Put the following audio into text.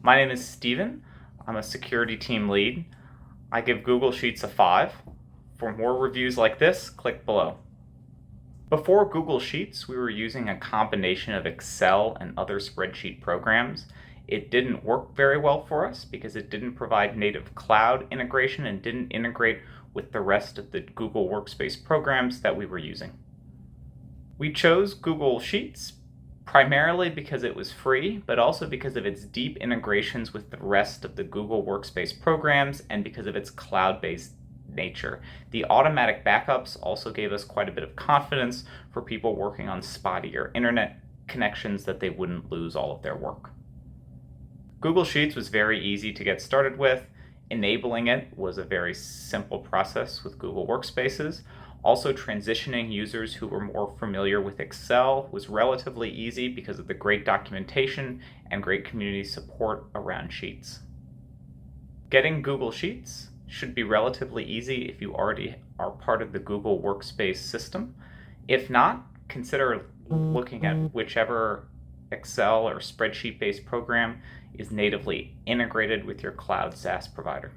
My name is Steven. I'm a security team lead. I give Google Sheets a 5. For more reviews like this, click below. Before Google Sheets, we were using a combination of Excel and other spreadsheet programs. It didn't work very well for us because it didn't provide native cloud integration and didn't integrate with the rest of the Google Workspace programs that we were using. We chose Google Sheets primarily because it was free, but also because of its deep integrations with the rest of the Google Workspace programs and because of its cloud-based nature. The automatic backups also gave us quite a bit of confidence for people working on spottier internet connections that they wouldn't lose all of their work. Google Sheets was very easy to get started with. Enabling it was a very simple process with Google Workspaces. Also, transitioning users who were more familiar with Excel was relatively easy because of the great documentation and great community support around Sheets. Getting Google Sheets should be relatively easy if you already are part of the Google Workspace system. If not, consider looking at whichever Excel or spreadsheet-based program is natively integrated with your cloud SaaS provider.